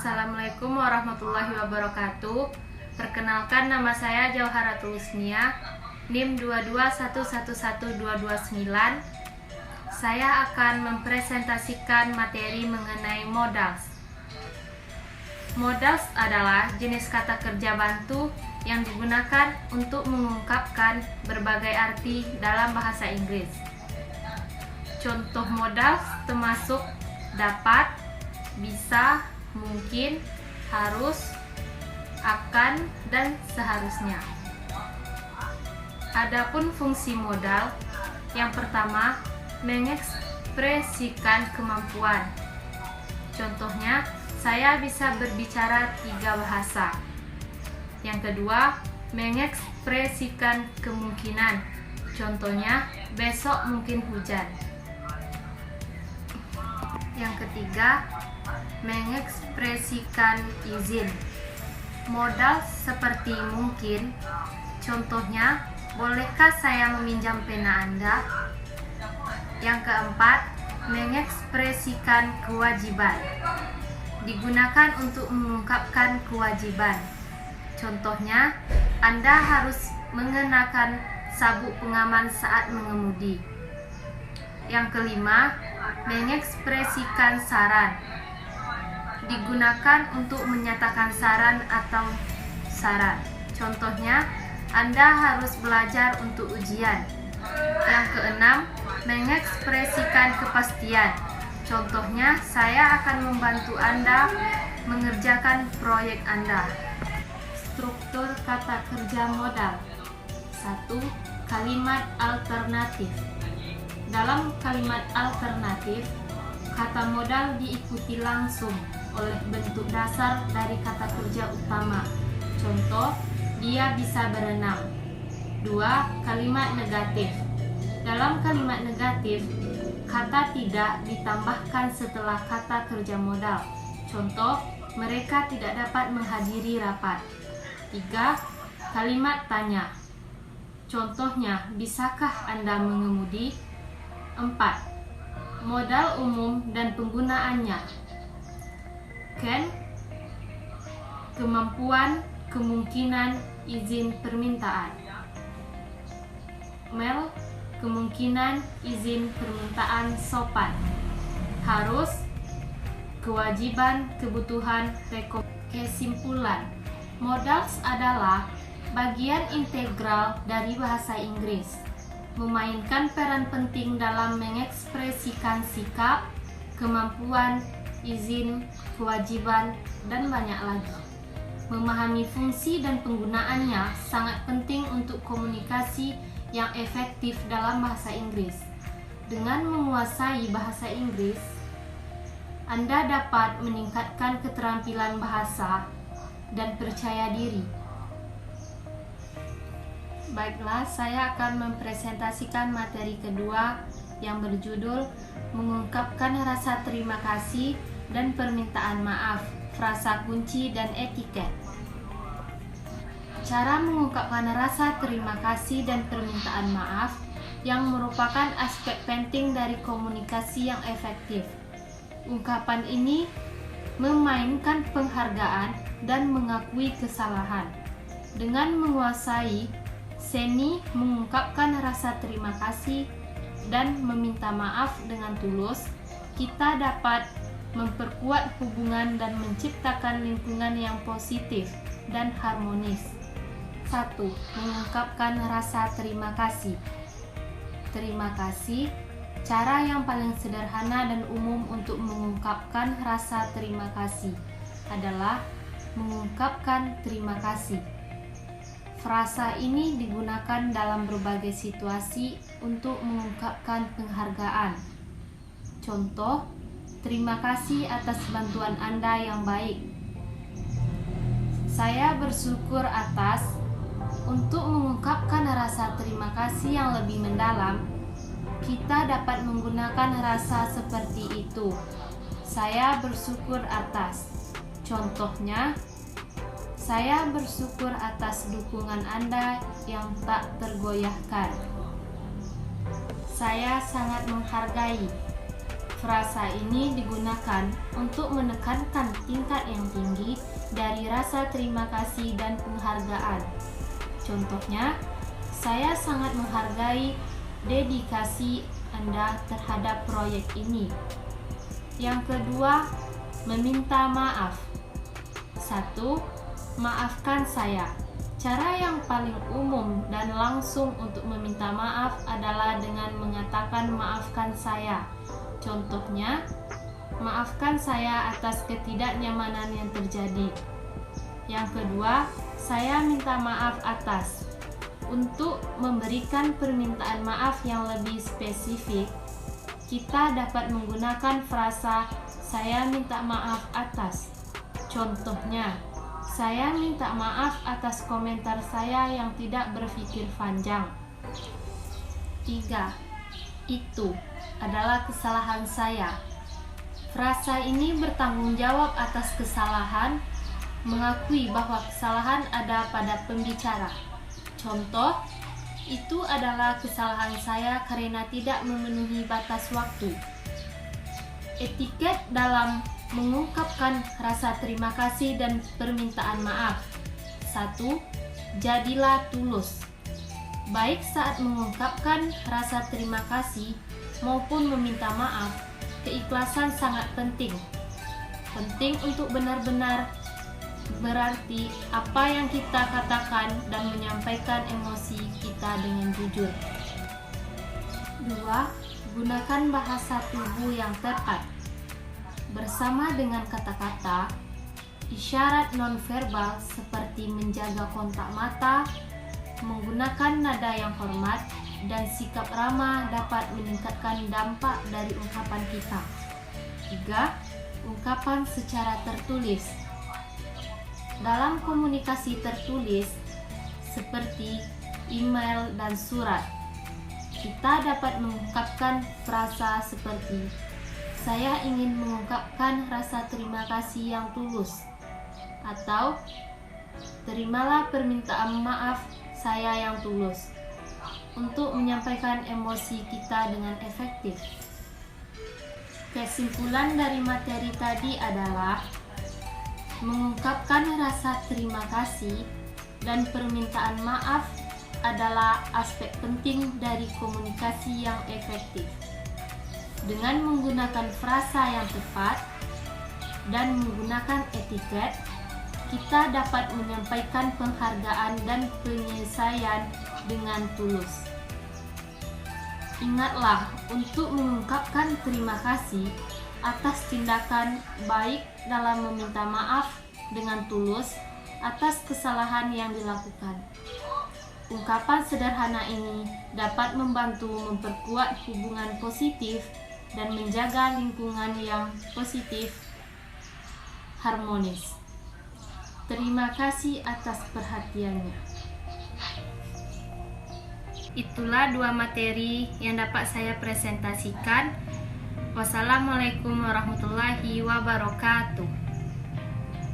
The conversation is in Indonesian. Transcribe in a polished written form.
Assalamualaikum warahmatullahi wabarakatuh. Perkenalkan, nama saya Jauharatul Usnia, NIM 221112229. Saya akan mempresentasikan materi mengenai modals. Modals adalah jenis kata kerja bantu yang digunakan untuk mengungkapkan berbagai arti dalam bahasa Inggris. Contoh modals termasuk dapat, bisa, mungkin, harus, akan, dan seharusnya. Adapun fungsi modal, yang pertama, mengekspresikan kemampuan. Contohnya, saya bisa berbicara 3 bahasa. Yang kedua, mengekspresikan kemungkinan. Contohnya, besok mungkin hujan. Yang ketiga, mengekspresikan izin. Modal seperti mungkin. Contohnya, bolehkah saya meminjam pena Anda? Yang keempat, mengekspresikan kewajiban. Digunakan untuk mengungkapkan kewajiban. Contohnya, Anda harus mengenakan sabuk pengaman saat mengemudi. Yang kelima, mengekspresikan saran. Digunakan untuk menyatakan saran atau saran. Contohnya, Anda harus belajar untuk ujian. Yang keenam, mengekspresikan kepastian. Contohnya, saya akan membantu Anda mengerjakan proyek Anda. Struktur kata kerja modal. 1. Kalimat alternatif. Dalam kalimat alternatif, kata modal diikuti langsung oleh bentuk dasar dari kata kerja utama. Contoh, dia bisa berenang. 2. Kalimat negatif. Dalam kalimat negatif, kata tidak ditambahkan setelah kata kerja modal. Contoh, mereka tidak dapat menghadiri rapat. 3. Kalimat tanya. Contohnya, bisakah Anda mengemudi? 4. Modal umum dan penggunaannya. Can, kemampuan, kemungkinan, izin permintaan. Mel, kemungkinan, izin permintaan sopan. Harus, kewajiban, kebutuhan, kesimpulan. Modals adalah bagian integral dari bahasa Inggris, memainkan peran penting dalam mengekspresikan sikap, kemampuan, izin, kewajiban, dan banyak lagi. Memahami fungsi dan penggunaannya sangat penting untuk komunikasi yang efektif dalam bahasa Inggris. Dengan menguasai bahasa Inggris, Anda dapat meningkatkan keterampilan bahasa dan percaya diri. Baiklah, saya akan mempresentasikan materi kedua yang berjudul mengungkapkan rasa terima kasih dan permintaan maaf, frasa kunci dan etiket. Cara mengungkapkan rasa terima kasih dan permintaan maaf yang merupakan aspek penting dari komunikasi yang efektif. Ungkapan ini memainkan penghargaan dan mengakui kesalahan. Dengan menguasai seni mengungkapkan rasa terima kasih dan meminta maaf dengan tulus, kita dapat memperkuat hubungan dan menciptakan lingkungan yang positif dan harmonis. 1. Mengungkapkan rasa terima kasih. Terima kasih. Cara yang paling sederhana dan umum untuk mengungkapkan rasa terima kasih adalah mengungkapkan terima kasih. Frasa ini digunakan dalam berbagai situasi untuk mengungkapkan penghargaan. Contoh, terima kasih atas bantuan Anda yang baik. Saya bersyukur atas. Untuk mengungkapkan rasa terima kasih yang lebih mendalam, kita dapat menggunakan rasa seperti itu. Saya bersyukur atas. Contohnya, saya bersyukur atas dukungan Anda yang tak tergoyahkan. Saya sangat menghargai. Frasa ini digunakan untuk menekankan tingkat yang tinggi dari rasa terima kasih dan penghargaan. Contohnya, saya sangat menghargai dedikasi Anda terhadap proyek ini. Yang kedua, meminta maaf. 1. Maafkan saya. Cara yang paling umum dan langsung untuk meminta maaf adalah dengan mengatakan maafkan saya. Contohnya, maafkan saya atas ketidaknyamanan yang terjadi. Yang kedua, saya minta maaf atas. Untuk memberikan permintaan maaf yang lebih spesifik, kita dapat menggunakan frasa saya minta maaf atas. Contohnya, saya minta maaf atas komentar saya yang tidak berpikir panjang. 3. Itu adalah kesalahan saya. Frasa ini bertanggung jawab atas kesalahan, mengakui bahwa kesalahan ada pada pembicara. Contoh, itu adalah kesalahan saya karena tidak memenuhi batas waktu. Etiket dalam mengungkapkan rasa terima kasih dan permintaan maaf. 1. Jadilah tulus. Baik saat mengungkapkan rasa terima kasih maupun meminta maaf, keikhlasan sangat penting. Penting untuk benar-benar berarti apa yang kita katakan dan menyampaikan emosi kita dengan jujur. 2. Gunakan bahasa tubuh yang tepat. Bersama dengan kata-kata, isyarat nonverbal seperti menjaga kontak mata, menggunakan nada yang hormat, dan sikap ramah dapat meningkatkan dampak dari ungkapan kita. 3. Ungkapan secara tertulis. Dalam komunikasi tertulis, seperti email dan surat, kita dapat mengungkapkan frasa seperti saya ingin mengungkapkan rasa terima kasih yang tulus, atau terimalah permintaan maaf saya yang tulus, untuk menyampaikan emosi kita dengan efektif. Kesimpulan dari materi tadi adalah mengungkapkan rasa terima kasih dan permintaan maaf adalah aspek penting dari komunikasi yang efektif. Dengan menggunakan frasa yang tepat dan menggunakan etiket, kita dapat menyampaikan penghargaan dan penyelesaian dengan tulus. Ingatlah untuk mengungkapkan terima kasih atas tindakan baik dalam meminta maaf dengan tulus atas kesalahan yang dilakukan. Ungkapan sederhana ini dapat membantu memperkuat hubungan positif dan menjaga lingkungan yang positif, harmonis. Terima kasih atas perhatiannya. Itulah 2 materi yang dapat saya presentasikan. Wassalamualaikum warahmatullahi wabarakatuh.